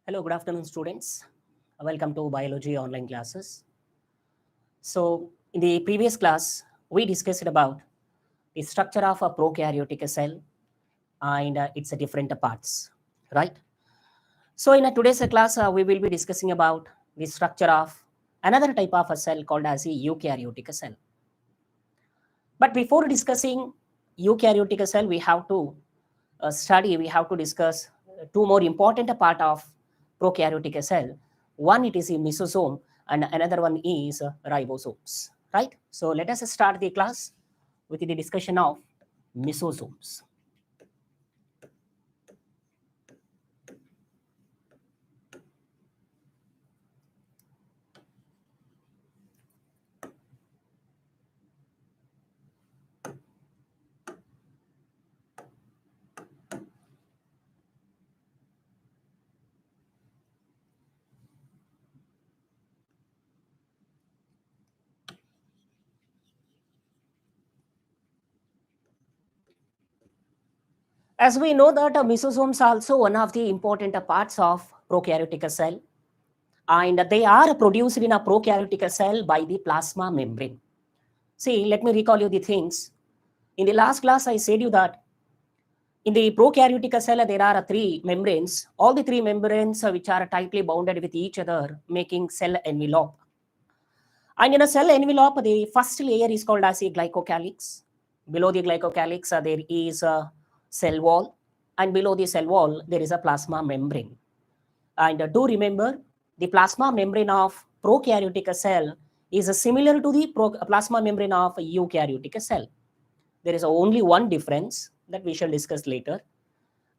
Hello, good afternoon, students. Welcome to biology online classes. So, in the previous class, we discussed about the structure of a prokaryotic cell and its different parts, right? So, in today's class, we will be discussing about the structure of another type of a cell called as a eukaryotic cell. But before discussing eukaryotic cell, we have to discuss two more important part of prokaryotic cell. One, it is a mesosome, and another one is ribosomes, right? So let us start the class with the discussion of mesosomes. As we know that mesosomes are also one of the important parts of prokaryotic cell, and they are produced in a prokaryotic cell by the plasma membrane. See, let me recall you the things. In the last class, I said you that in the prokaryotic cell, there are three membranes. All the three membranes which are tightly bounded with each other, making cell envelope. And in a cell envelope, the first layer is called as a glycocalyx. Below the glycocalyx, there is a cell wall. And below the cell wall, there is a plasma membrane. And do remember, the plasma membrane of prokaryotic cell is similar to the plasma membrane of eukaryotic cell. There is only one difference that we shall discuss later.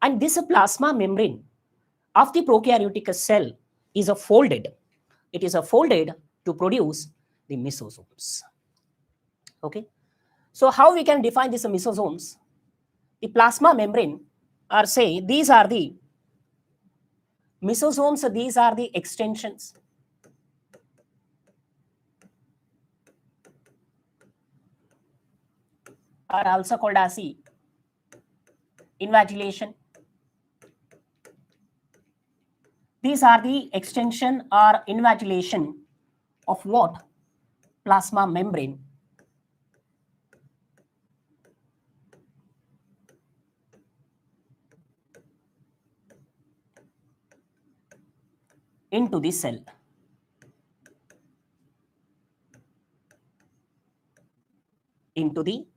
And this plasma membrane of the prokaryotic cell is folded. It is folded to produce the mesosomes. Okay. So how we can define these mesosomes? The plasma membrane, or say these are the mesosomes, these are the extensions. Are also called as the invagulation. These are the extension or invagulation of what? Plasma membrane. Into the cell. Into the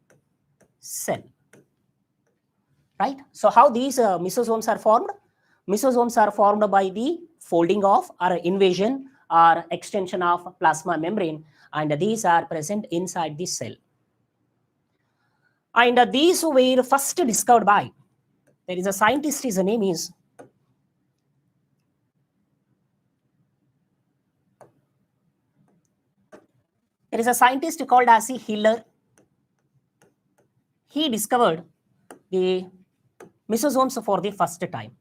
cell. Right? So how these mesosomes are formed? Mesosomes are formed by the folding of or invasion or extension of plasma membrane, and these are present inside the cell. And these were first discovered by, there is a scientist, his name is called as Hiller. He discovered the mesosomes for the first time.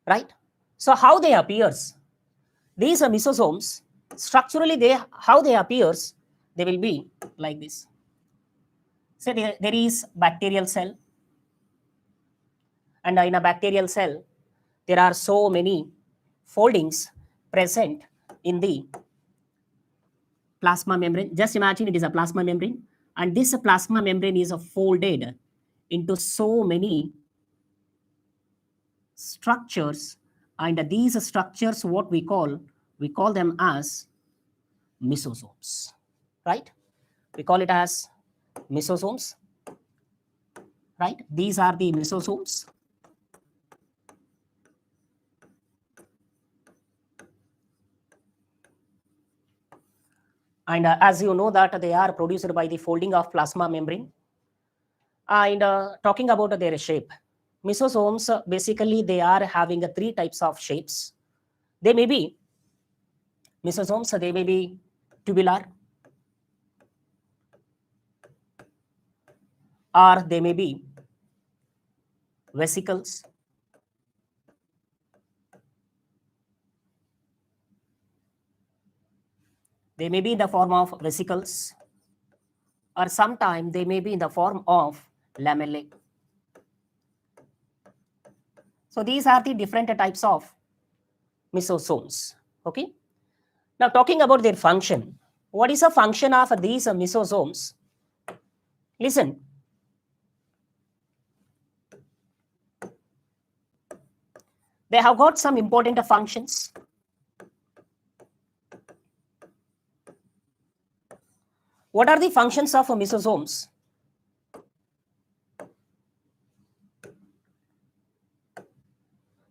Right? So how they appears? These are mesosomes. Structurally, how they appears, they will be like this. So there is bacterial cell, and in a bacterial cell, there are so many foldings present in the plasma membrane. Just imagine it is a plasma membrane, and this plasma membrane is folded into so many structures, and these structures, what we call them as mesosomes, right? We call it as mesosomes, right? These are the mesosomes. And as you know that they are produced by the folding of plasma membrane. And talking about their shape, mesosomes, basically they are having three types of shapes. They may be mesosomes, they may be tubular, or they may be vesicles. They may be in the form of vesicles, or sometimes they may be in the form of lamellae. So these are the different types of mesosomes. Okay. Now talking about their function, what is the function of these mesosomes? Listen. They have got some important functions. What are the functions of mesosomes?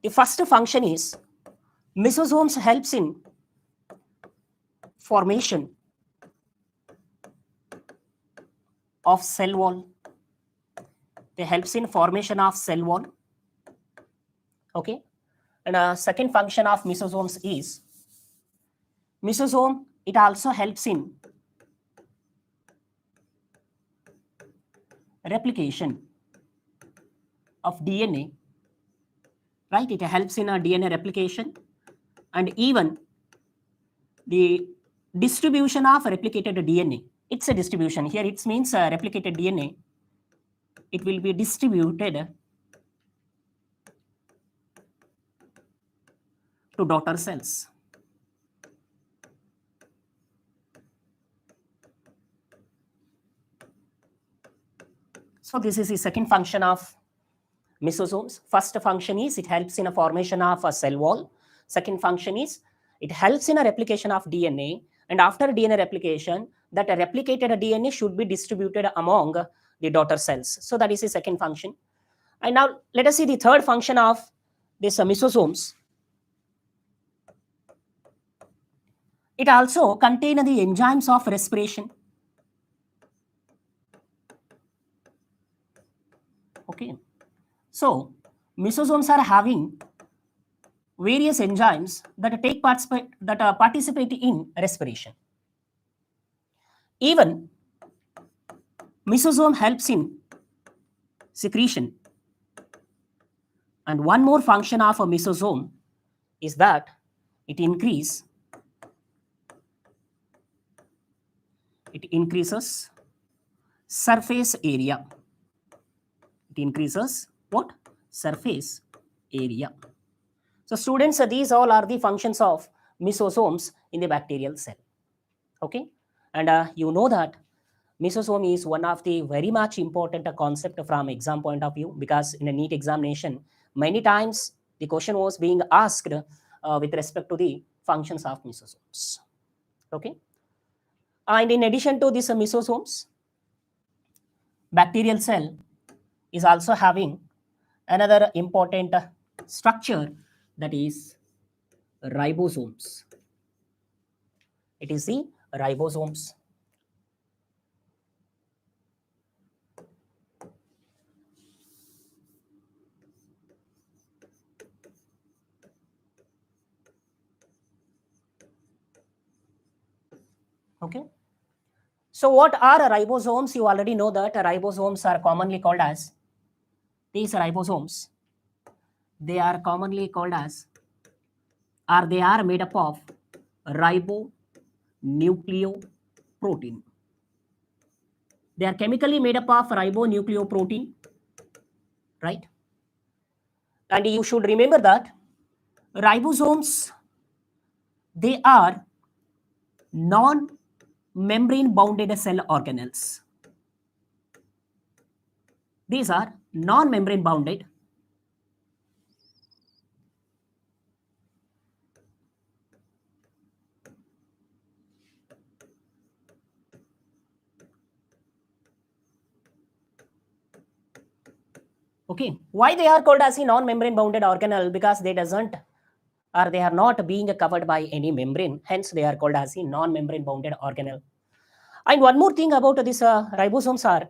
The first function is mesosomes helps in formation of cell wall. They helps in formation of cell wall. Okay. And a second function of mesosomes is mesosome, it also helps in replication of DNA, right? It helps in a DNA replication and even the distribution of replicated DNA. It's a distribution. Here it means replicated DNA. It will be distributed to daughter cells. So this is the second function of mesosomes. First function is it helps in a formation of a cell wall. Second function is it helps in a replication of DNA. And after DNA replication, that replicated DNA should be distributed among the daughter cells. So that is the second function. And now let us see the third function of this mesosomes. It also contains the enzymes of respiration. Okay. So mesosomes are having various enzymes that participate in respiration. Even mesosome helps in secretion. And one more function of a mesosome is that it increases surface area. It increases what? Surface area. So students, these all are the functions of mesosomes in the bacterial cell. Okay. And you know that mesosome is one of the very much important concept from exam point of view, because in a NEET examination, many times the question was being asked with respect to the functions of mesosomes. Okay. And in addition to these mesosomes, bacterial cell is also having another important structure, that is ribosomes. It is the ribosomes. Okay. So what are ribosomes? You already know that ribosomes are commonly called as, these ribosomes, they are commonly called as, or they are made up of ribonucleoprotein. They are chemically made up of ribonucleoprotein, right? And you should remember that ribosomes, they are non-membrane bounded cell organelles. These are non-membrane bounded Okay. Why they are called as a non-membrane bounded organelle? Because they doesn't, or they are not being covered by any membrane. Hence, they are called as a non-membrane bounded organelle. And one more thing about this ribosomes are,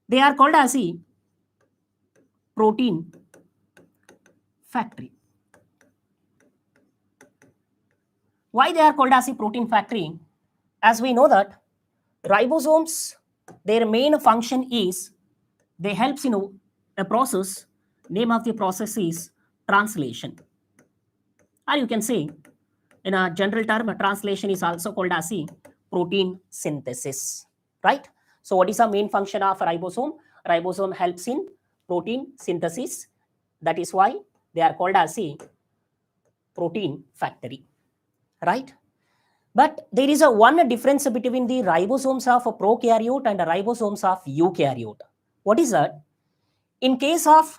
they are called as a protein factory. Why they are called as a protein factory? As we know that ribosomes, their main function is they helps in a process. Name of the process is translation. Or you can say, in a general term, translation is also called as a protein synthesis, right? So what is the main function of ribosome? Ribosome helps in protein synthesis. That is why they are called as a protein factory, right? But there is a one difference between the ribosomes of a prokaryote and the ribosomes of eukaryote. What is that? In case of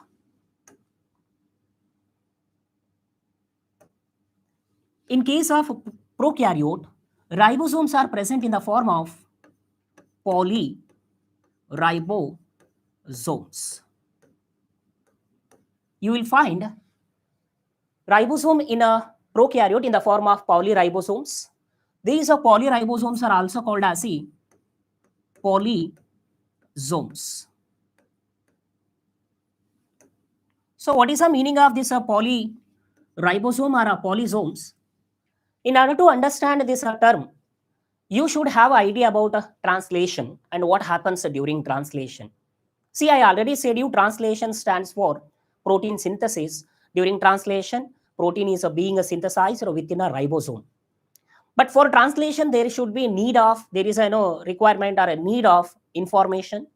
prokaryote, ribosomes are present in the form of polyribosomes. You will find ribosome in a prokaryote in the form of polyribosomes. These polyribosomes are also called as the polysomes. So what is the meaning of this polyribosome or polysomes? In order to understand this term, you should have idea about translation and what happens during translation. See, I already said you translation stands for protein synthesis. During translation, protein is being synthesized within a ribosome. But for translation, there should be there is a requirement or a need of information.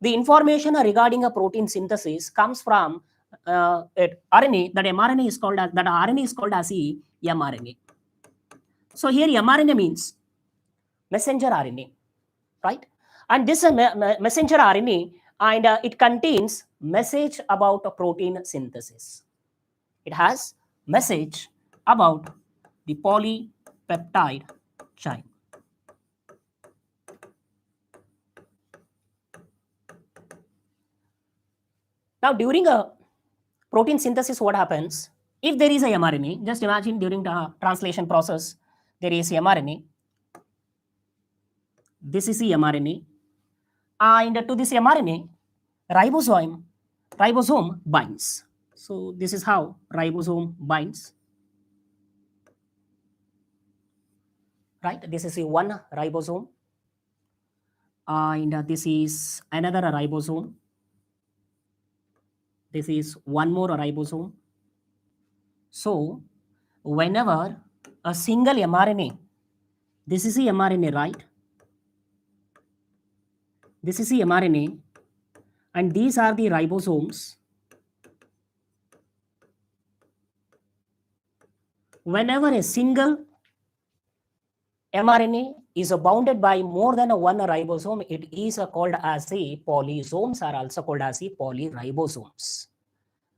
The information regarding a protein synthesis comes from RNA. That mRNA is called as the mRNA. So here mRNA means messenger RNA, right? And this messenger RNA, and it contains message about a protein synthesis. It has message about the polypeptide chain. Now, during a protein synthesis, what happens? If there is a mRNA, just imagine during the translation process, there is mRNA. This is the mRNA. And to this mRNA, ribosome binds. So this is how ribosome binds. Right? This is the one ribosome. And this is another ribosome. This is one more ribosome. So whenever a single mRNA, this is the mRNA, right? This is the mRNA, and these are the ribosomes. Whenever a single mRNA is bounded by more than one ribosome, it is called as the polysomes, are also called as the polyribosomes.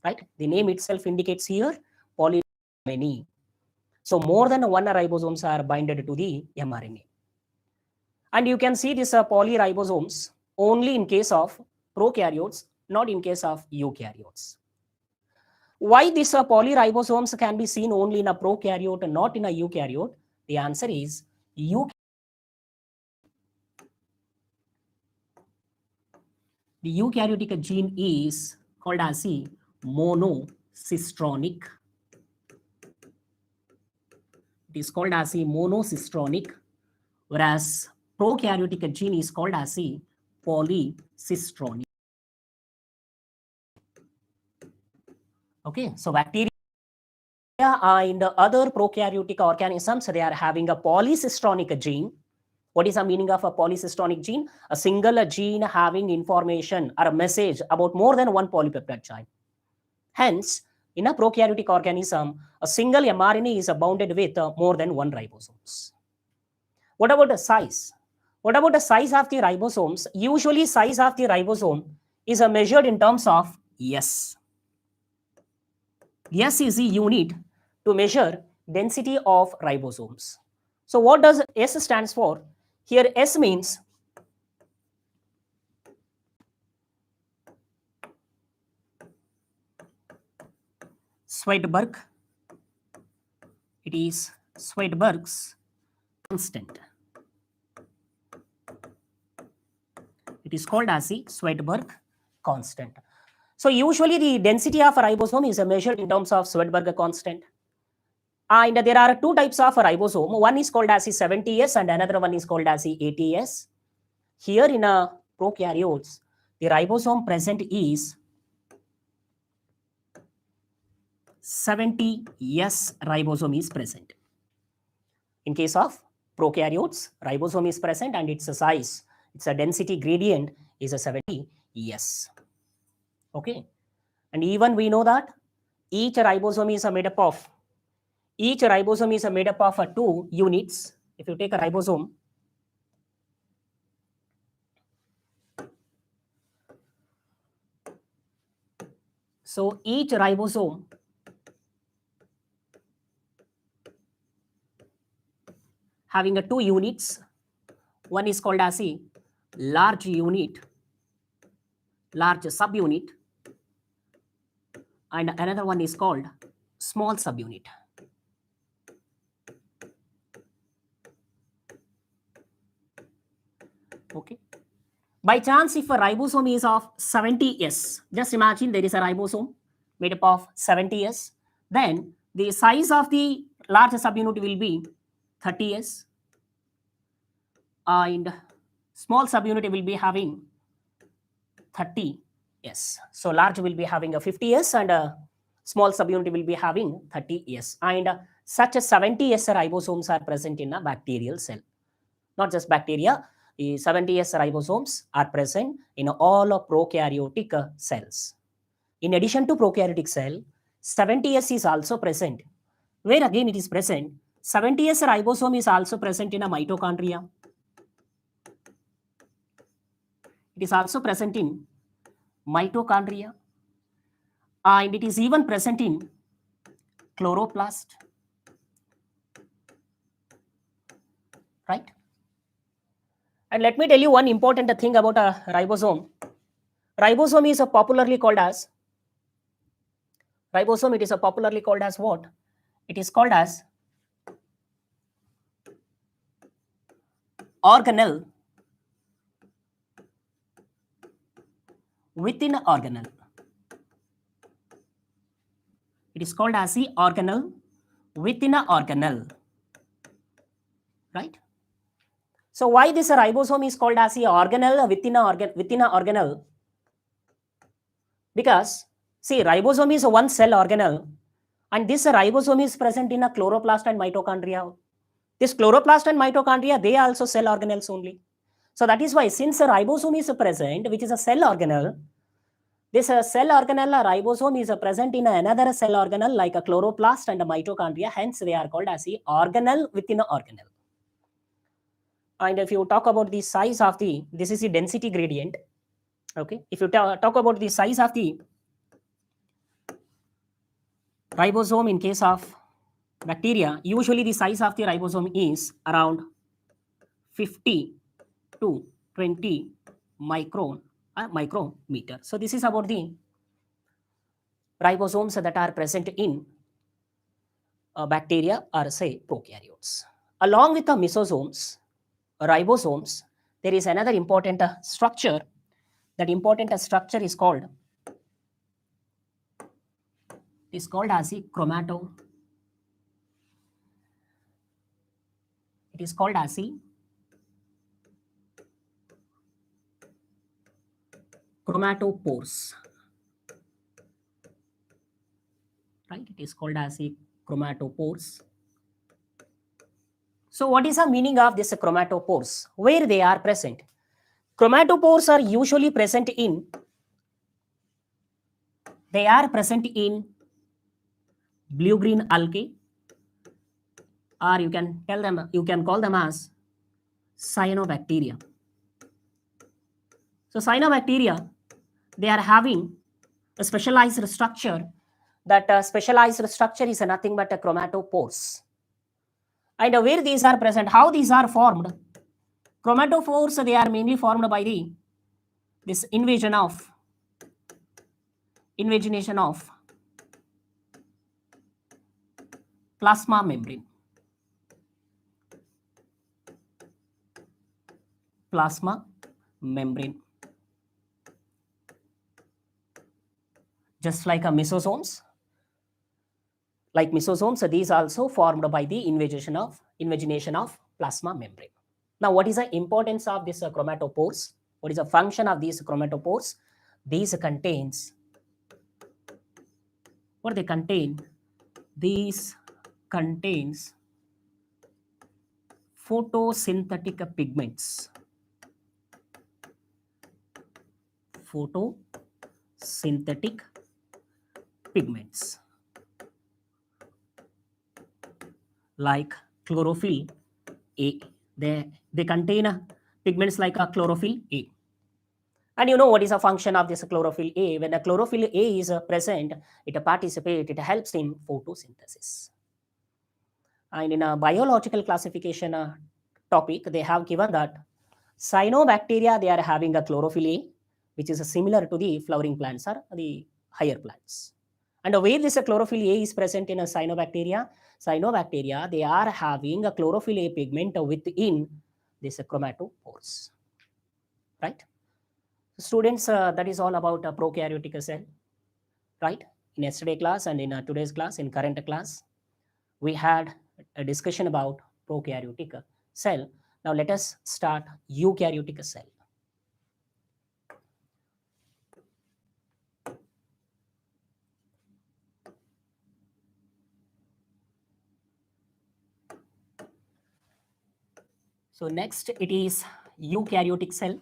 Right? The name itself indicates here poly many. So more than one ribosomes are binded to the mRNA. And you can see this polyribosomes only in case of prokaryotes, not in case of eukaryotes. Why these polyribosomes can be seen only in a prokaryote and not in a eukaryote? The answer is the eukaryotic gene is called as the monocistronic. It is called as the monocistronic, whereas prokaryotic gene is called as the polycistronic. Okay, so bacteria and other prokaryotic organisms, they are having a polycistronic gene. What is the meaning of a polycistronic gene? A single gene having information or a message about more than one polypeptide chain. Hence, in a prokaryotic organism, a single mRNA is bounded with more than one ribosomes. What about the size? What about the size of the ribosomes? Usually, size of the ribosome is measured in terms of S. S is the unit to measure density of ribosomes. So what does S stands for? Here S means Swedberg. It is Swedberg's constant. It is called as the Swedberg constant. So usually the density of a ribosome is measured in terms of Swedberg constant. And there are two types of ribosome. One is called as the 70S and another one is called as the 80S. Here in prokaryotes, the ribosome present is 70S ribosome is present. In case of prokaryotes, ribosome is present and its size, its density gradient is a 70S. Okay. And even we know that each ribosome is made up of Each ribosome is made up of 2 units. If you take a ribosome, so each ribosome having 2 units. One is called as a large unit, large subunit, and another one is called small subunit. Okay. By chance, if a ribosome is of 70S, just imagine there is a ribosome made up of 70S, then the size of the large subunit will be 30S, and small subunit will be having 30S. So large will be having a 50S and a small subunit will be having 30S. And such a 70S ribosomes are present in a bacterial cell. Not just bacteria, the 70S ribosomes are present in all of prokaryotic cells. In addition to prokaryotic cell, 70S is also present. Where again it is present, 70S ribosome is also present in a mitochondria. It is also present in mitochondria, and it is even present in chloroplast, right? And let me tell you one important thing about a ribosome. Ribosome is popularly called as ribosome. It is popularly called as what? It is called as organelle within an organelle. It is called as the organelle within an organelle, right? So why this ribosome is called as the organelle within an organelle? Because see, ribosome is one cell organelle, and this ribosome is present in a chloroplast and mitochondria. This chloroplast and mitochondria, they are also cell organelles only. So that is why, since a ribosome is present, which is a cell organelle, this cell organelle ribosome is present in another cell organelle like a chloroplast and a mitochondria. Hence, they are called as the organelle within an organelle. And if you talk about the size of the, this is the density gradient. Okay. If you talk about the size of the ribosome in case of bacteria, usually the size of the ribosome is around 50 to 20 micrometer. So this is about the ribosomes that are present in bacteria or say prokaryotes. Along with the mesosomes, ribosomes, there is another important structure. That important structure is called as a chromato. It is called as a chromatopores. Right? It is called as a chromatopores. So what is the meaning of this chromatopores? Where they are present? Chromatopores are usually present in, they are present in blue-green algae, or you can call them as cyanobacteria. So cyanobacteria, they are having a specialized structure. That specialized structure is nothing but a chromatopores. And where these are present, how these are formed? Chromatophores, they are mainly formed by this invagination of plasma membrane. Plasma membrane. Just like a mesosomes. Like mesosomes, these also formed by the invagination of plasma membrane. Now, what is the importance of this chromatopores? What is the function of these chromatopores? These contains, what they contain? These contains photosynthetic pigments. Photosynthetic pigments. like chlorophyll A. They contain pigments like chlorophyll A. And you know what is a function of this chlorophyll A? When the chlorophyll A is present, it participates, it helps in photosynthesis. And in a biological classification topic, they have given that cyanobacteria, they are having a chlorophyll A, which is similar to the flowering plants or the higher plants. And where this chlorophyll A is present in a cyanobacteria, they are having a chlorophyll A pigment within this chromatophores, right? Students, that is all about a prokaryotic cell, right? In yesterday class and in today's class, in current class, we had a discussion about prokaryotic cell. Now let us start eukaryotic cell. So next it is eukaryotic cell.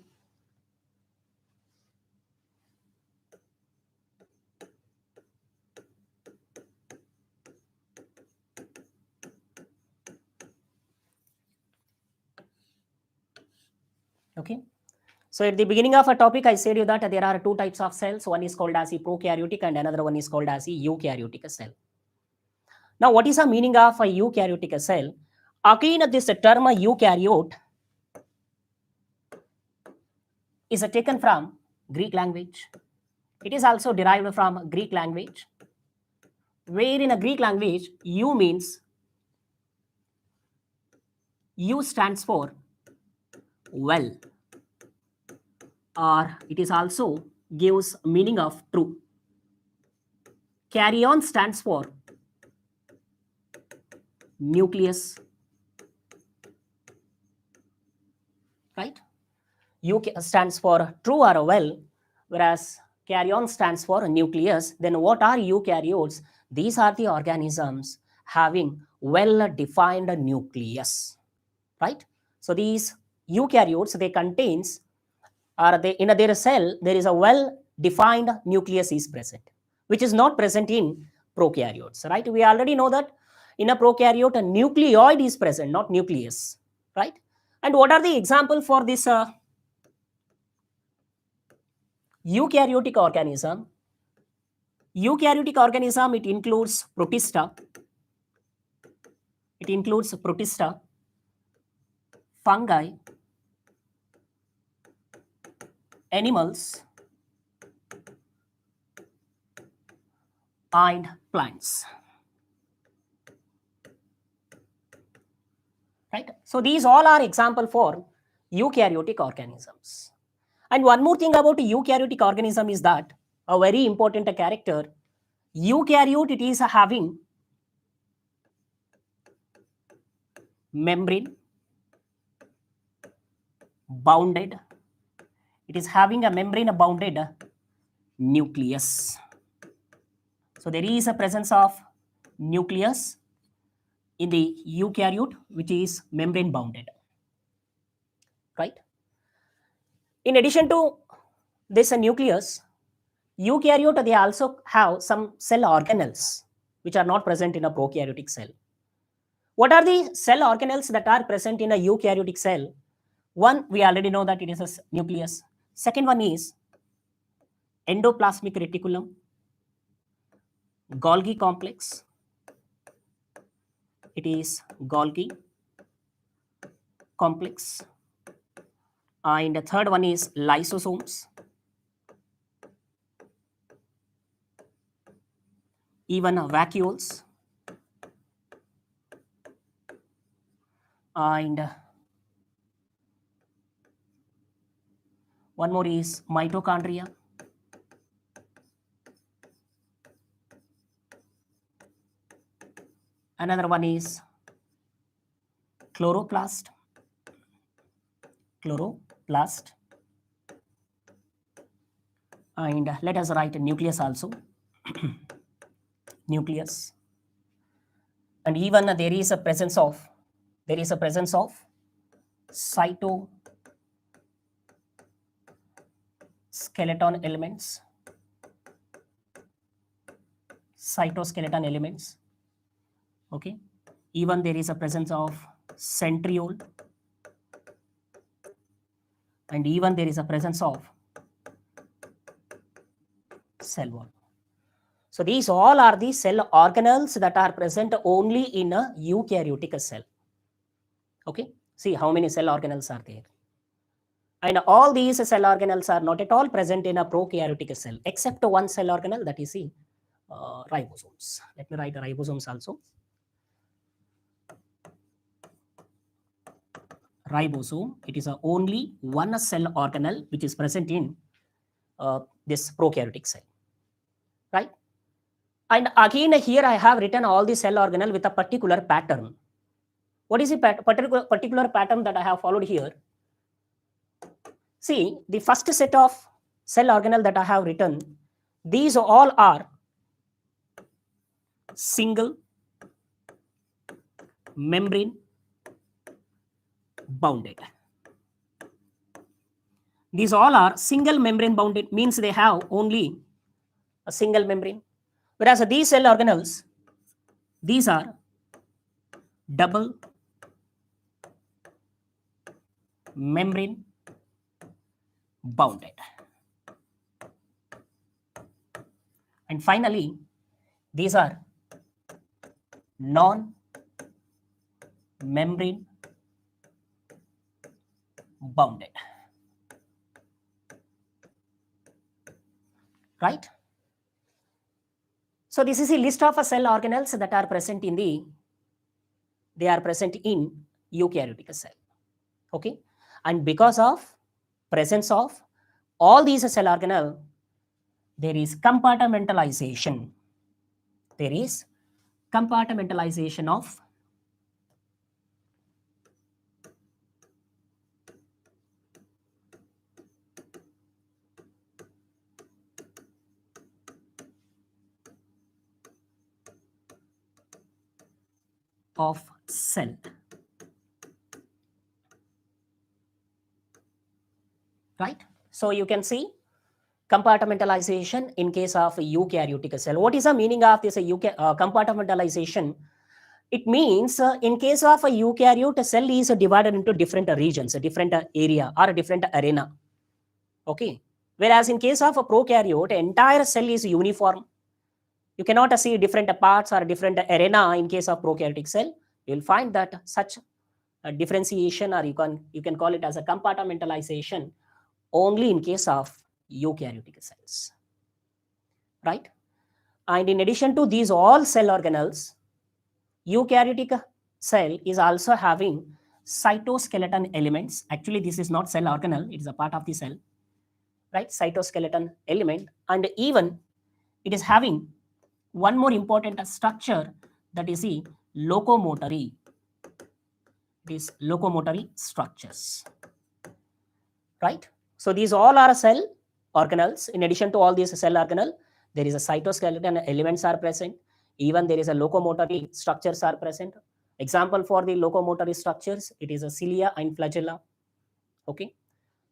Okay. So at the beginning of a topic, I said you that there are two types of cells. One is called as a prokaryotic and another one is called as a eukaryotic cell. Now, what is the meaning of a eukaryotic cell? Again, this term eukaryote is taken from Greek language. It is also derived from Greek language, where in a Greek language, eu means, eu stands for well, or it is also gives meaning of true. Karyon stands for nucleus, right? U stands for true or well, whereas karyon stands for nucleus. Then what are eukaryotes? These are the organisms having well-defined nucleus, right? So these eukaryotes, they contains, or they in their cell, there is a well-defined nucleus is present, which is not present in prokaryotes, right? We already know that in a prokaryote, a nucleoid is present, not nucleus, right? And what are the example for this eukaryotic organism? Eukaryotic organism, it includes protista, fungi, animals, and plants, right? So these all are example for eukaryotic organisms. And one more thing about eukaryotic organism is that a very important character, eukaryote, it is having membrane bounded, it is having a membrane bounded nucleus. So there is a presence of nucleus in the eukaryote, which is membrane bounded, right? In addition to this nucleus, eukaryote, they also have some cell organelles which are not present in a prokaryotic cell. What are the cell organelles that are present in a eukaryotic cell? One, we already know that it is a nucleus. Second one is endoplasmic reticulum, Golgi complex. It is Golgi complex. And the third one is lysosomes, even vacuoles, and one more is mitochondria. Another one is chloroplast. And let us write nucleus also. Nucleus. And even there is a presence of cytoskeleton elements. Okay. Even there is a presence of centriole, and even there is a presence of cell wall. So these all are the cell organelles that are present only in a eukaryotic cell. Okay, see how many cell organelles are there. And all these cell organelles are not at all present in a prokaryotic cell, except one cell organelle, that is the ribosomes. Let me write ribosomes also. Ribosome, it is only one cell organelle which is present in this prokaryotic cell, right? And again here I have written all the cell organelle with a particular pattern. What is the particular pattern that I have followed here? See, the first set of cell organelle that I have written, these all are single membrane bounded. These all are single membrane bounded, means they have only a single membrane. Whereas these cell organelles, these are double membrane bounded. And finally, these are non-membrane bounded. Right? So this is a list of cell organelles that are present in eukaryotic cell. Okay, and because of presence of all these cell organelle, there is compartmentalization. There is compartmentalization of cell. Right? So you can see compartmentalization in case of eukaryotic cell. What is the meaning of this compartmentalization? It means in case of a eukaryote, cell is divided into different regions, a different area or a different arena. Okay. Whereas in case of a prokaryote, entire cell is uniform. You cannot see different parts or different arena in case of prokaryotic cell. You will find that such a differentiation, or you can call it as a compartmentalization, only in case of eukaryotic cells. Right? And in addition to these all cell organelles, eukaryotic cell is also having cytoskeleton elements. Actually, this is not cell organelle, it is a part of the cell. Right? Cytoskeleton element, and even it is having one more important structure, that is the locomotory. These locomotory structures. Right? So these all are cell organelles. In addition to all these cell organelle, there is a cytoskeleton elements are present. Even there is a locomotory structures are present. Example for the locomotory structures, it is a cilia and flagella. Okay.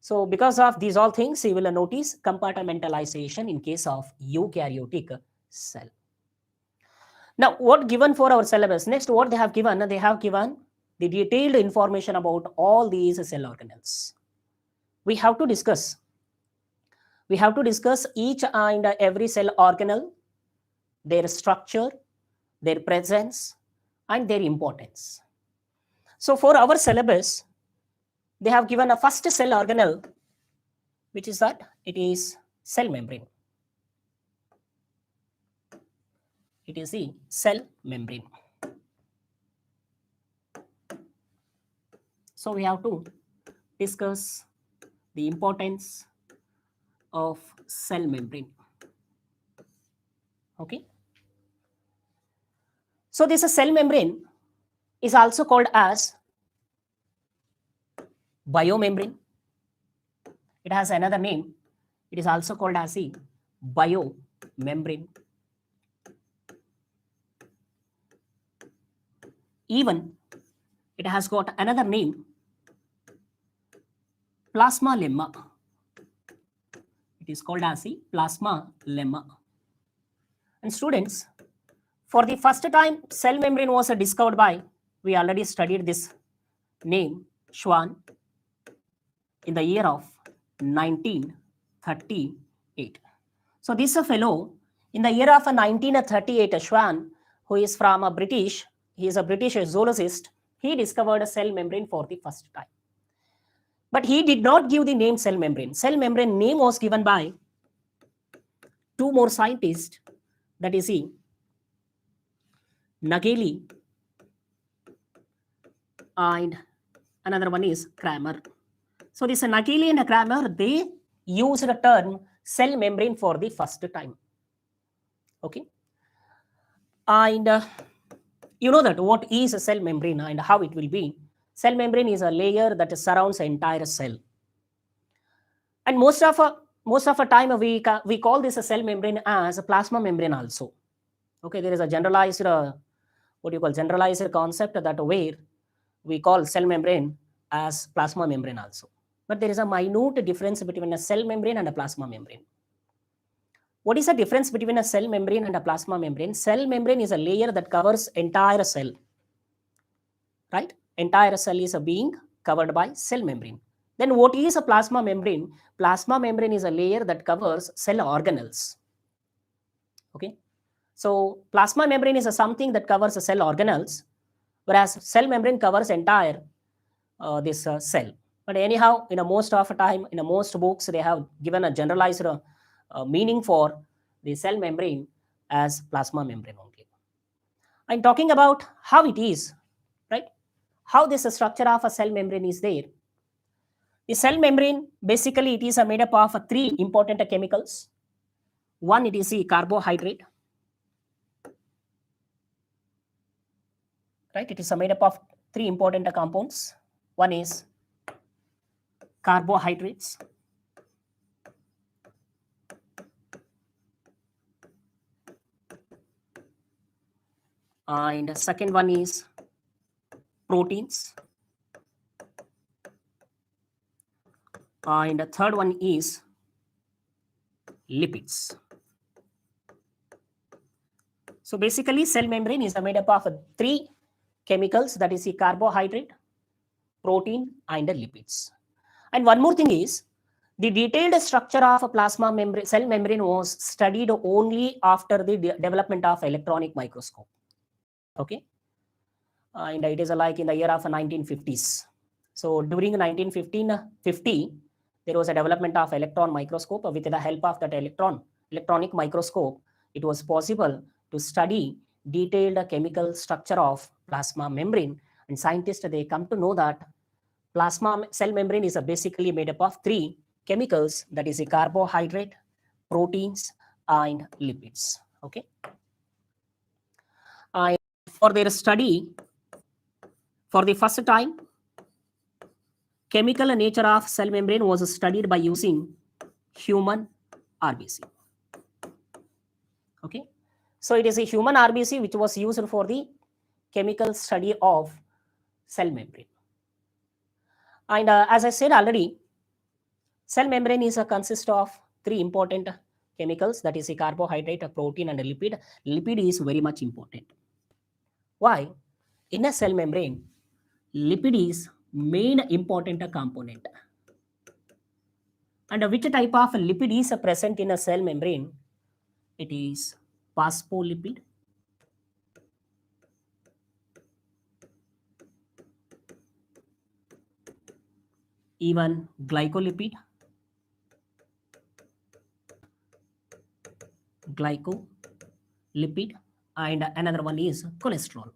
So because of these all things, you will notice compartmentalization in case of eukaryotic cell. Now, what given for our syllabus? Next, what they have given? They have given the detailed information about all these cell organelles. We have to discuss each and every cell organelle, their structure, their presence, and their importance. So for our syllabus, they have given a first cell organelle, which is that it is cell membrane. It is the cell membrane. So we have to discuss the importance of cell membrane. Okay. So this cell membrane is also called as biomembrane. It has another name. It is also called as the biomembrane. Even it has got another name, plasma lemma. It is called as the plasma lemma. And students, for the first time, cell membrane was discovered by We already studied this name, Schwann, in the year of 1938. So this fellow, in the year of 1938, Schwann, who is from a British, he is a British zoologist, he discovered a cell membrane for the first time. But he did not give the name cell membrane. Cell membrane name was given by two more scientists, that is Nageli and another one is Kramer. So this Nageli and Kramer, they used the term cell membrane for the first time. Okay. And you know that what is a cell membrane and how it will be. Cell membrane is a layer that surrounds an entire cell. And most of the time we call this a cell membrane as a plasma membrane also. Okay, there is a generalized generalized concept that where we call cell membrane as plasma membrane also. But there is a minute difference between a cell membrane and a plasma membrane. What is the difference between a cell membrane and a plasma membrane? Cell membrane is a layer that covers entire cell, right? Entire cell is being covered by cell membrane. Then what is a plasma membrane? Plasma membrane is a layer that covers cell organelles. Okay. So plasma membrane is something that covers the cell organelles, whereas cell membrane covers entire this cell. But anyhow, in a most of the time, in a most books, they have given a generalized meaning for the cell membrane as plasma membrane only. I'm talking about how it is, right? How this structure of a cell membrane is there. The cell membrane, basically it is made up of three important chemicals. One, it is the carbohydrate, right? It is made up of three important compounds. One is carbohydrates, and the second one is proteins, and the third one is lipids. So basically cell membrane is made up of three chemicals, that is the carbohydrate, protein, and the lipids. And one more thing is, the detailed structure of a plasma membrane, cell membrane was studied only after the development of electronic microscope. Okay. And it is like in the year of 1950s. So during 1950, there was a development of electron microscope. With the help of that electronic microscope, it was possible to study detailed chemical structure of plasma membrane. And scientists, they come to know that plasma cell membrane is basically made up of three chemicals, that is a carbohydrate, proteins, and lipids. Okay. And for their study, for the first time, chemical nature of cell membrane was studied by using human RBC. Okay. So it is a human RBC which was used for the chemical study of cell membrane. And as I said already, cell membrane is consists of three important chemicals, that is a carbohydrate, a protein, and a lipid. Lipid is very much important. Why? In a cell membrane, lipid is main important component. And which type of lipid is present in a cell membrane? It is phospholipid, even glycolipid, and another one is cholesterol.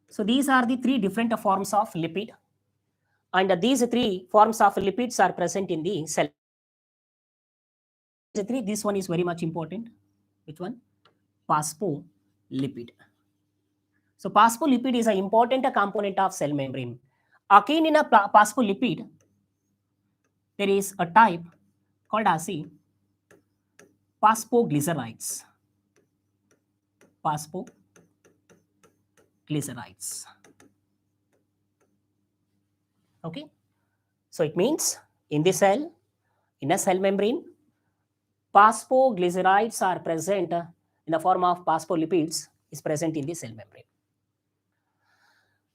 So these are the three different forms of lipid, and these three forms of lipids are present in the cell. This one is very much important. Which one? Phospholipid. So phospholipid is an important component of cell membrane. Again, in a phospholipid, there is a type called as phosphoglycerides. Phosphoglycerides. Okay. So it means in the cell, in a cell membrane, phosphoglycerides are present in the form of phospholipids is present in the cell membrane.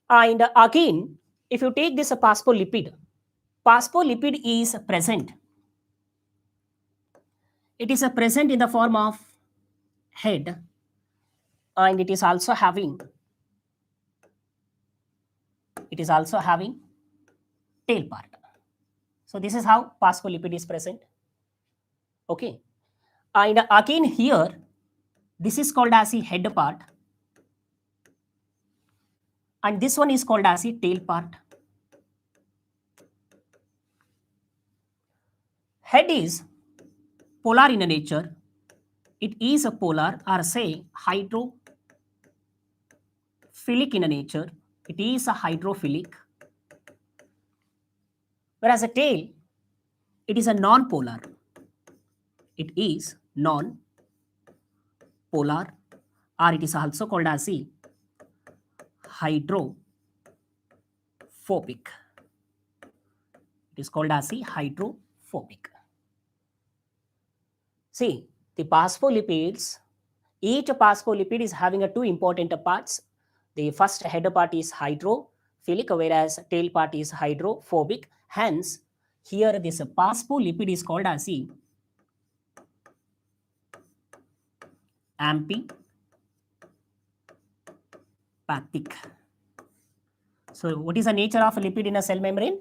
And again, if you take this phospholipid is present. It is present in the form of head, and it is also having tail part. So this is how phospholipid is present. Okay. And again here, this is called as the head part, and this one is called as the tail part. Head is polar in nature. It is a polar, or say hydrophilic in nature. It is a hydrophilic. Whereas a tail, it is a non-polar. It is non-polar, or it is also called as the hydrophobic. It is called as the hydrophobic. See, the phospholipids, each phospholipid is having two important parts. The first head part is hydrophilic, whereas tail part is hydrophobic. Hence, here this phospholipid is called as the amphipathic. So, what is the nature of a lipid in a cell membrane?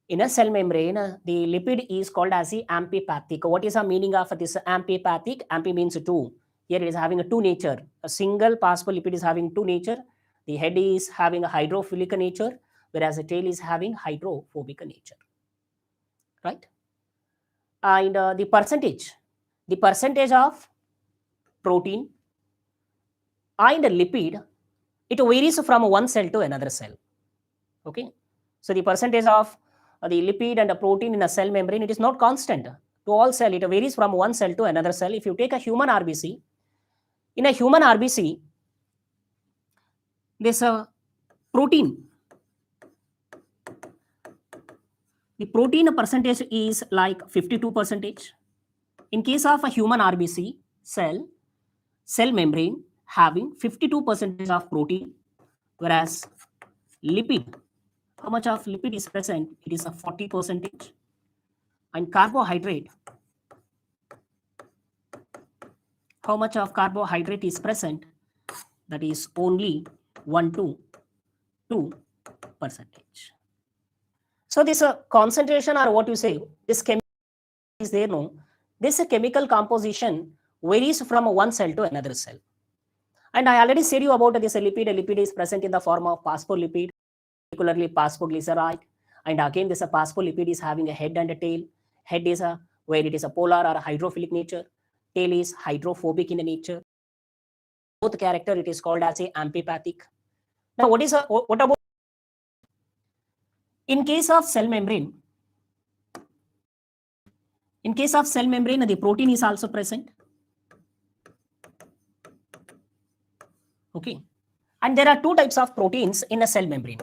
In a cell membrane, the lipid is called as the amphipathic. What is the meaning of this amphipathic? Amphi means two. Here it is having a two nature. A single phospholipid is having two nature. The head is having a hydrophilic nature, whereas the tail is having hydrophobic nature. Right? And the percentage of protein and lipid, it varies from one cell to another cell. Okay. So the percentage of the lipid and the protein in a cell membrane, it is not constant to all cell. It varies from one cell to another cell. If you take a human RBC, in a human RBC, there's a protein. The protein percentage is like 52%. In case of a human RBC cell membrane having 52% of protein, whereas lipid, how much of lipid is present? It is a 40%. And carbohydrate, how much of carbohydrate is present? That is only 1 to 2%. So this concentration, or what you say, this chemical is there, no? This chemical composition varies from one cell to another cell. And I already said you about this lipid. A lipid is present in the form of phospholipid, particularly phosphoglyceride. And again, this phospholipid is having a head and a tail. Head is where it is a polar or a hydrophilic nature. Tail is hydrophobic in nature. Both character, it is called as a amphipathic. Now, what about in case of cell membrane? In case of cell membrane, the protein is also present. Okay. And there are two types of proteins in a cell membrane.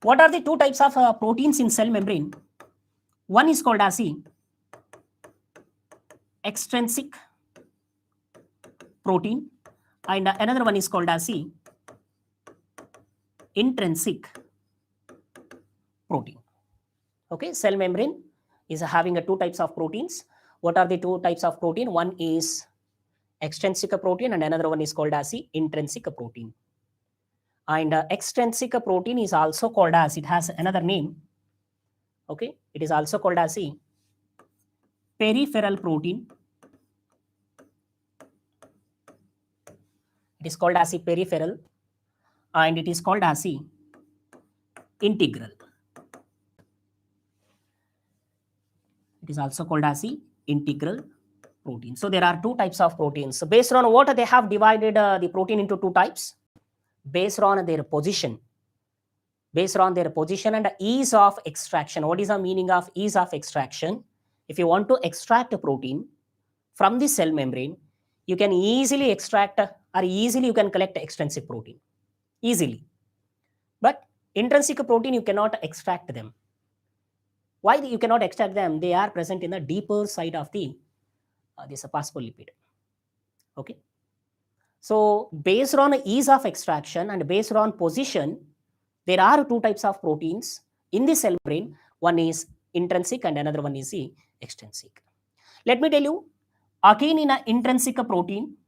What are the two types of proteins in cell membrane? One is called as the extrinsic protein, and another one is called as the intrinsic protein. Okay, cell membrane is having two types of proteins. What are the two types of protein? One is extrinsic protein and another one is called as the intrinsic protein. And extrinsic protein is also called as, it has another name. Okay, it is also called as the peripheral protein. It is called as the peripheral, and it is called as the integral. It is also called as the integral protein. So there are two types of proteins. So based on what they have divided the protein into two types, based on their position and ease of extraction. What is the meaning of ease of extraction? If you want to extract a protein from the cell membrane, you can easily extract or easily you can collect extrinsic protein easily. But intrinsic protein, you cannot extract them. Why you cannot extract them? They are present in the deeper side of the this phospholipid. Okay. So based on ease of extraction and based on position, there are two types of proteins in the cell membrane. One is intrinsic and another one is the extrinsic. Let me tell you, again in an intrinsic protein,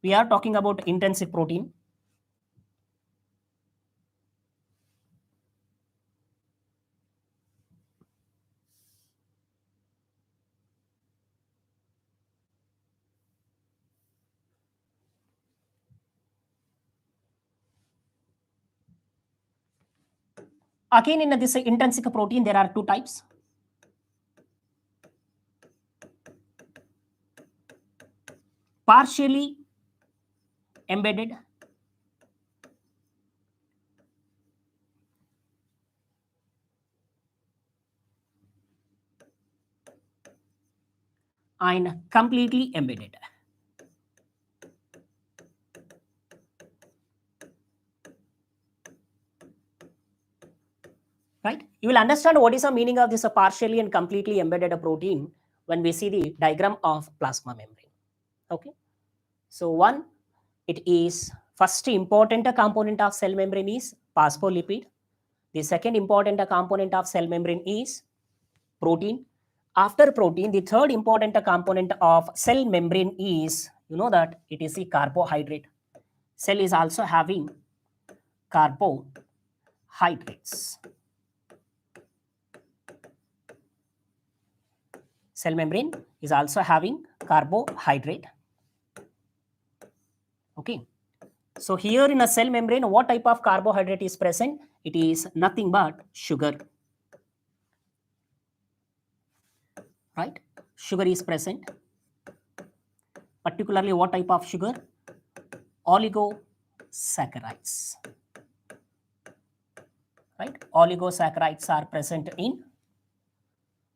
we are talking about intrinsic protein. Again in this intrinsic protein, there are two types. Partially embedded and completely embedded. Right? You will understand what is the meaning of this partially and completely embedded protein when we see the diagram of plasma membrane. Okay. So one, it is first important component of cell membrane is phospholipid. The second important component of cell membrane is protein. After protein, the third important component of cell membrane is, you know that it is the carbohydrate. Cell is also having carbohydrates. Cell membrane is also having carbohydrate. Okay. So here in a cell membrane, what type of carbohydrate is present? It is nothing but sugar. Right? Sugar is present. Particularly what type of sugar? Oligosaccharides. Right? Oligosaccharides are present in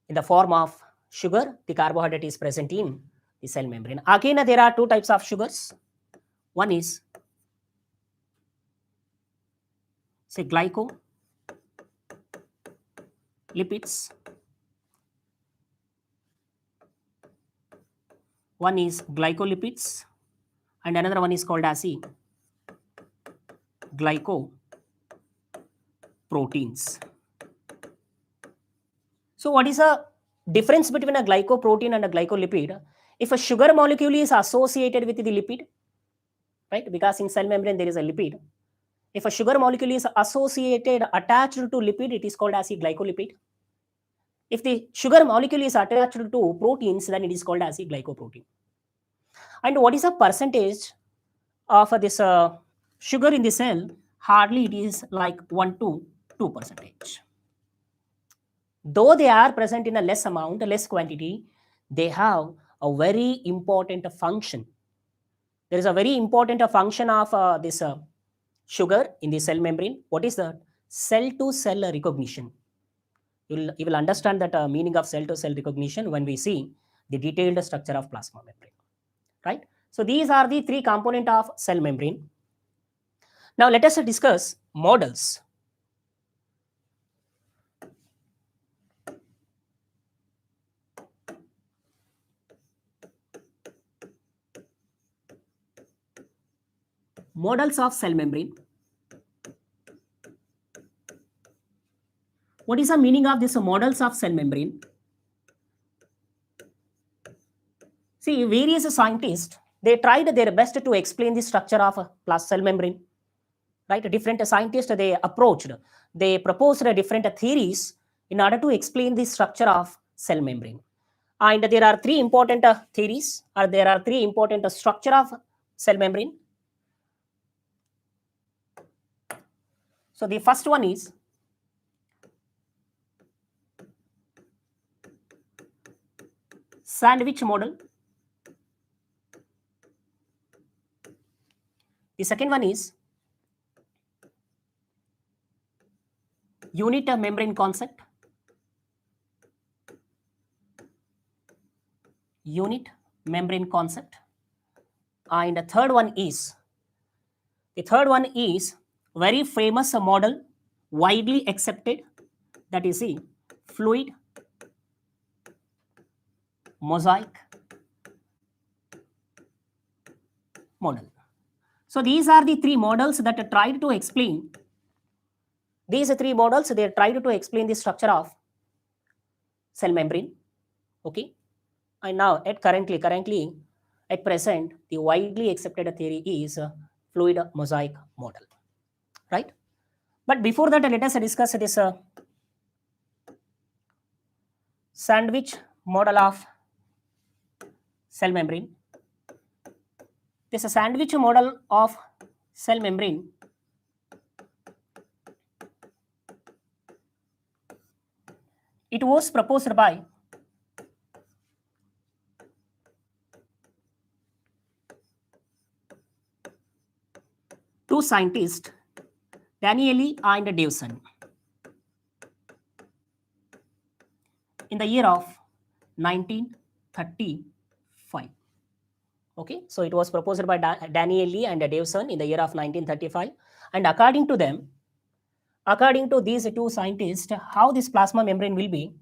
the form of sugar. The carbohydrate is present in the cell membrane. Again, there are two types of sugars. One is, say, glycolipids. One is glycolipids and another one is called as the glycoproteins. So what is the difference between a glycoprotein and a glycolipid? If a sugar molecule is associated with the lipid, right? Because in cell membrane there is a lipid. If a sugar molecule is associated, attached to lipid, it is called as a glycolipid. If the sugar molecule is attached to proteins, then it is called as a glycoprotein. And what is the percentage of this sugar in the cell? Hardly it is like 1 to 2%. Though they are present in a less amount, less quantity, they have a very important function. There is a very important function of this sugar in the cell membrane. What is that? Cell-to-cell recognition. You will understand that meaning of cell-to-cell recognition when we see the detailed structure of plasma membrane. Right? So these are the three components of cell membrane. Now let us discuss models. Models of cell membrane. What is the meaning of this models of cell membrane? See, various scientists, they tried their best to explain the structure of a cell membrane. Right? Different scientists, they approached, they proposed different theories in order to explain the structure of cell membrane. And there are three important theories, or there are three important structure of cell membrane. So the first one is sandwich model. The second one is unit membrane concept. Unit membrane concept. And the third one is very famous model, widely accepted, that is the fluid mosaic model. So these are the three models that tried to explain. These three models, they tried to explain the structure of cell membrane. Okay, and now currently at present, the widely accepted theory is fluid mosaic model, right? But before that, let us discuss this sandwich model of cell membrane. This sandwich model of cell membrane it was proposed by two scientists, Danieli and Davison, in the year of 1935. Okay, so it was proposed by Danieli and Davison in the year of 1935. And according to them, according to these two scientists, how this plasma membrane will be.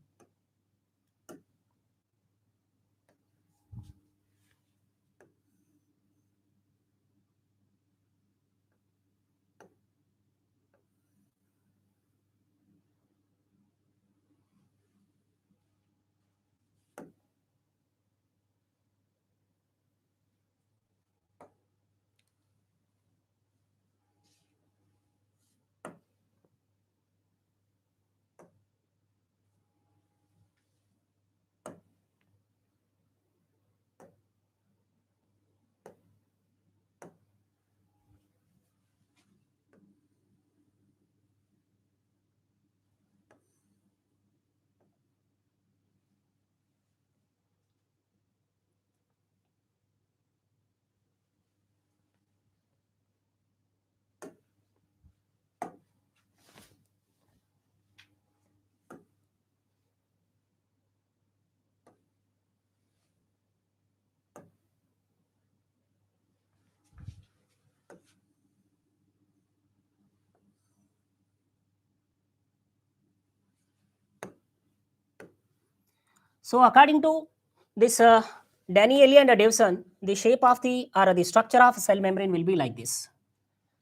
So according to this Danieli and Davison, the shape of the or the structure of cell membrane will be like this.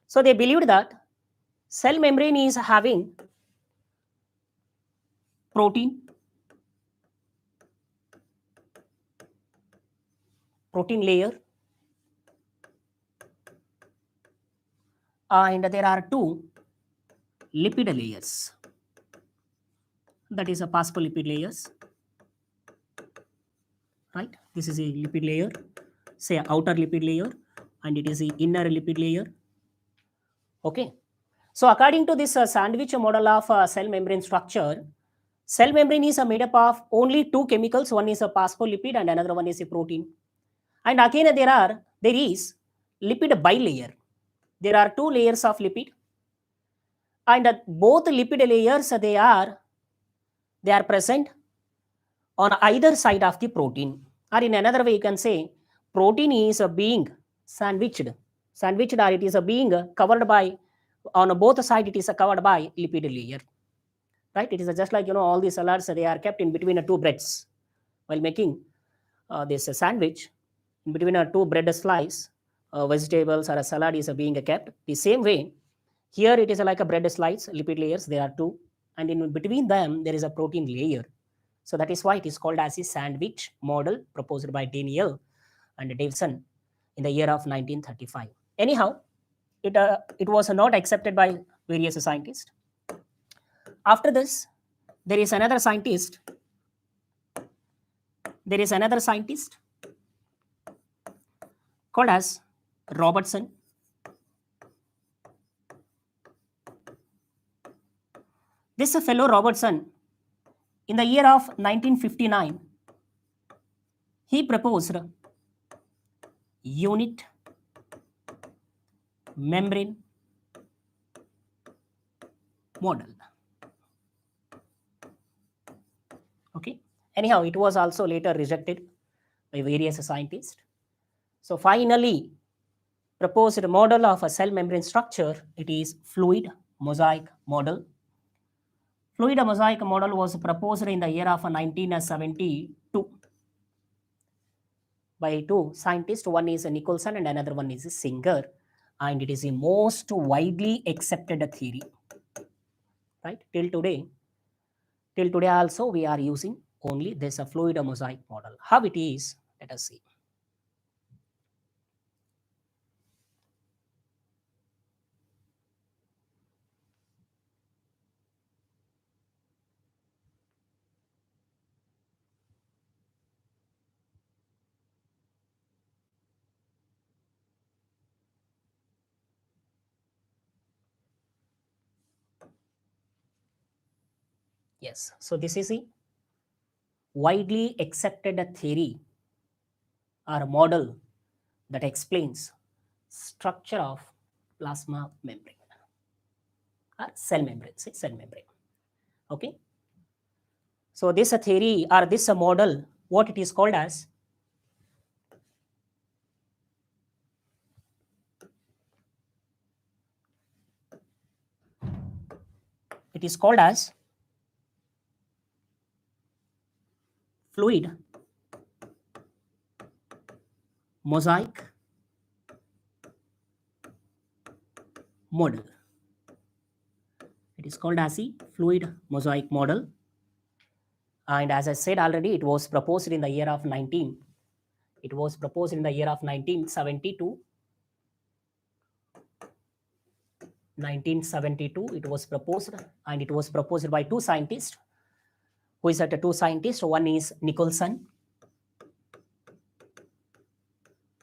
So they believed that cell membrane is having protein layer, and there are two lipid layers, that is a phospholipid layers, right? This is a lipid layer, say outer lipid layer, and it is the inner lipid layer. Okay, so according to this sandwich model of cell membrane structure, cell membrane is made up of only two chemicals. One is a phospholipid and another one is a protein. And again there is lipid bilayer. There are two layers of lipid, and both lipid layers they are present on either side of the protein. Or in another way, you can say protein is being sandwiched, or it is being covered by, on both sides it is covered by lipid layer, right? It is just like, all the salads, they are kept in between two breads while making this sandwich. In between two bread slice, vegetables or a salad is being kept. The same way, here it is like a bread slice, lipid layers, there are two, and in between them there is a protein layer. So that is why it is called as a sandwich model proposed by Daniel and Davison in the year of 1935. Anyhow, it was not accepted by various scientists. After this, there is another scientist. Called as Robertson. This fellow Robertson, in the year of 1959, he proposed unit membrane model. Okay. Anyhow, it was also later rejected by various scientists. So finally, proposed model of a cell membrane structure, it is fluid mosaic model. Fluid mosaic model was proposed in the year of 1972. by two scientists. One is Nicholson and another one is Singer, and it is the most widely accepted theory. Right, till today also we are using only this fluid mosaic model. How it is, let us see. Yes, so this is a widely accepted theory or model that explains structure of plasma membrane or cell membrane. Say cell membrane. Okay. So this theory or this model, what it is called as? It is called as fluid mosaic model. It is called as the fluid mosaic model. And as I said already, it was proposed in the year of 1972. 1972 it was proposed, and it was proposed by two scientists. Who is that? Two scientists. One is Nicholson.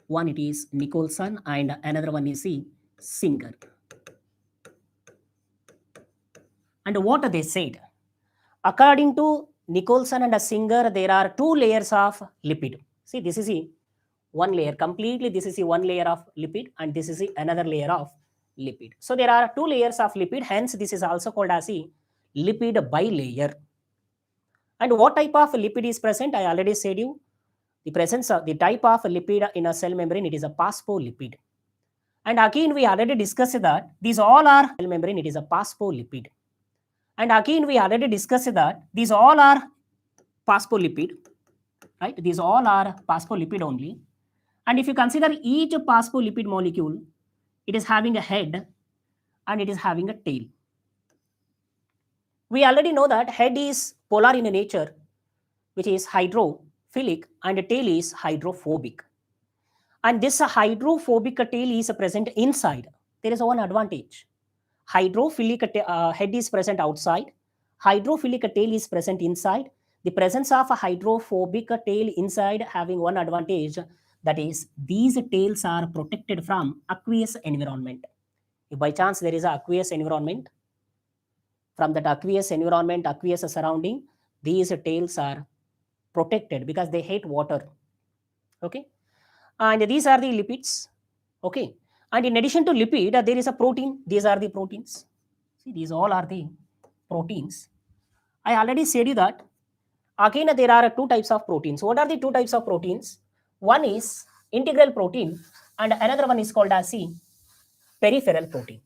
One it is Nicholson, and another one is the Singer. And what they said, according to Nicholson and Singer, there are two layers of lipid. See, this is a one layer completely. This is a one layer of lipid, and this is another layer of lipid. So there are two layers of lipid. Hence, this is also called as a lipid bilayer. And what type of lipid is present? I already said you the presence of the type of lipid in a cell membrane. It is a phospholipid. And again, we already discussed that these all are cell membrane. It is a phospholipid. And again, we already discussed that these all are phospholipid, right? These all are phospholipid only. And if you consider each phospholipid molecule, it is having a head and it is having a tail. We already know that head is polar in nature, which is hydrophilic, and the tail is hydrophobic. And this hydrophobic tail is present inside. There is one advantage. Hydrophilic head is present outside. Hydrophilic tail is present inside. The presence of a hydrophobic tail inside having one advantage, that is these tails are protected from aqueous environment. If by chance there is an aqueous environment, from that aqueous environment, aqueous surrounding, these tails are protected because they hate water. Okay. And these are the lipids. Okay. And in addition to lipid, there is a protein. These are the proteins. See, these all are the proteins. I already said you that. Again, there are two types of proteins. What are the two types of proteins? One is integral protein, and another one is called as the peripheral protein.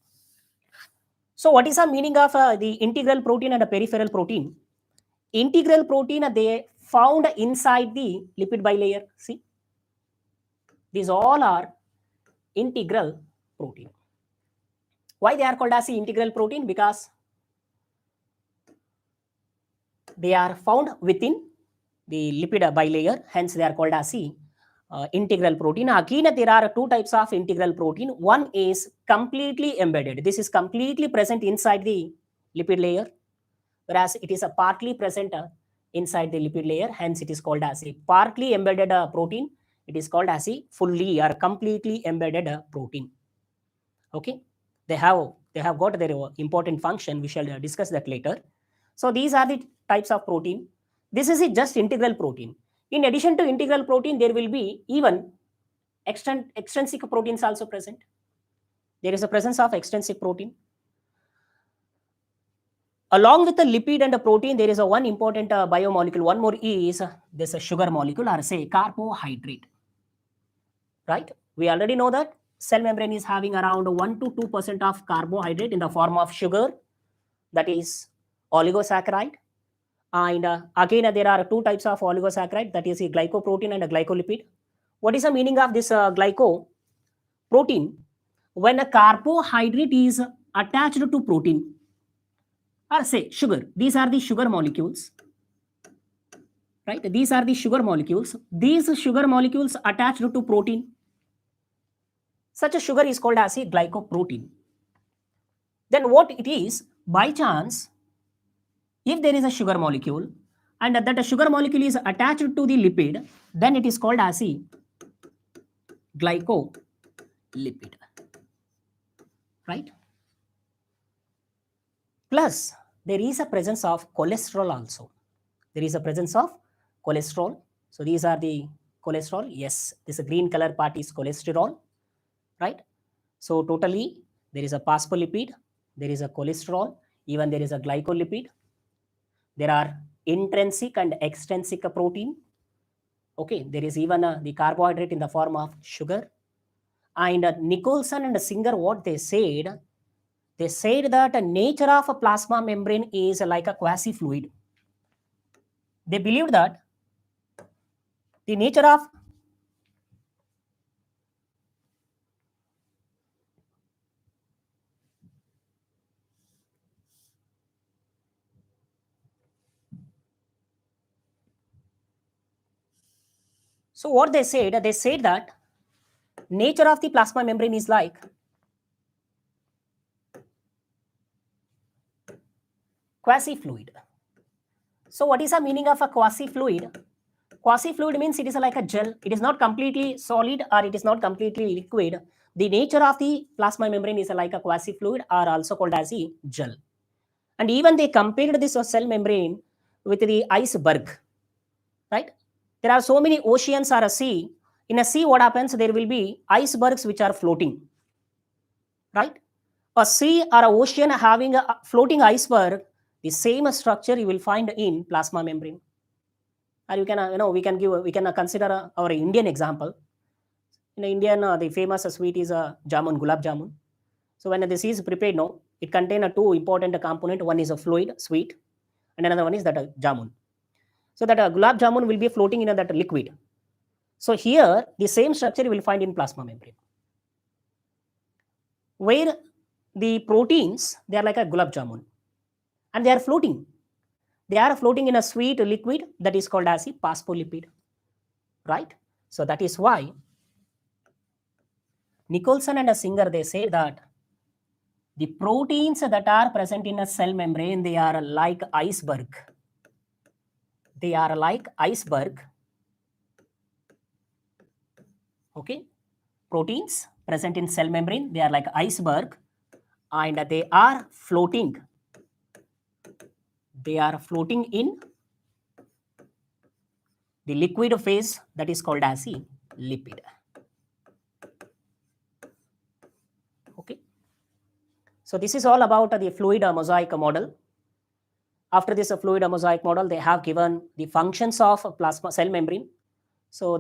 So, what is the meaning of the integral protein and the peripheral protein? Integral protein, they found inside the lipid bilayer. See, these all are integral protein. Why they are called as the integral protein? Because they are found within the lipid bilayer, hence they are called as the integral protein. Again, there are two types of integral protein. One is completely embedded. This is completely present inside the lipid layer, whereas it is a partly present inside the lipid layer. Hence, it is called as a partly embedded protein. It is called as a fully or completely embedded protein. Okay, they have got their important function. We shall discuss that later. So these are the types of protein. This is just integral protein. In addition to integral protein, there will be even extrinsic proteins also present. There is a presence of extrinsic protein. Along with the lipid and the protein, there is a one important biomolecule. One more is this sugar molecule, or say carbohydrate. Right? We already know that cell membrane is having around 1 to 2% of carbohydrate in the form of sugar, that is oligosaccharide. And again, there are two types of oligosaccharide, that is a glycoprotein and a glycolipid. What is the meaning of this glycoprotein? When a carbohydrate is attached to protein, or say sugar, these are the sugar molecules, right? These are the sugar molecules. These sugar molecules attached to protein. Such a sugar is called as a glycoprotein. Then what it is, by chance, if there is a sugar molecule and that sugar molecule is attached to the lipid, then it is called as a glycolipid, right? Plus, there is a presence of cholesterol also. There is a presence of cholesterol. So these are the cholesterol. Yes, this green color part is cholesterol, right? So totally, there is a phospholipid, there is a cholesterol, even there is a glycolipid. There are intrinsic and extrinsic protein. Okay, there is even the carbohydrate in the form of sugar. And Nicholson and Singer, what they said that the nature of a plasma membrane is like a quasi-fluid. They believed that the nature of so what they said that nature of the plasma membrane is like quasi-fluid. So what is the meaning of a quasi-fluid? Quasi-fluid means it is like a gel. It is not completely solid or it is not completely liquid. The nature of the plasma membrane is like a quasi-fluid, or also called as a gel. And even they compared this cell membrane with the iceberg, right? There are so many oceans or a sea. In a sea, what happens? There will be icebergs which are floating, right? A sea or an ocean having a floating iceberg, the same structure you will find in plasma membrane. Or you can, we can consider our Indian example. In Indian, the famous sweet is jamun, gulab jamun. So when this is prepared, no, it contains two important component. One is a fluid, sweet, and another one is that jamun. So that gulab jamun will be floating in that liquid. So here, the same structure you will find in plasma membrane, where the proteins, they are like a gulab jamun, and they are floating. They are floating in a sweet liquid that is called as a phospholipid, right? So that is why Nicholson and Singer, they say that the proteins that are present in a cell membrane, they are like iceberg. They are like iceberg. Okay, proteins present in cell membrane, they are like iceberg, and they are floating. They are floating in the liquid phase that is called as a lipid. Okay, so this is all about the fluid mosaic model. After this fluid mosaic model, they have given the functions of plasma cell membrane. So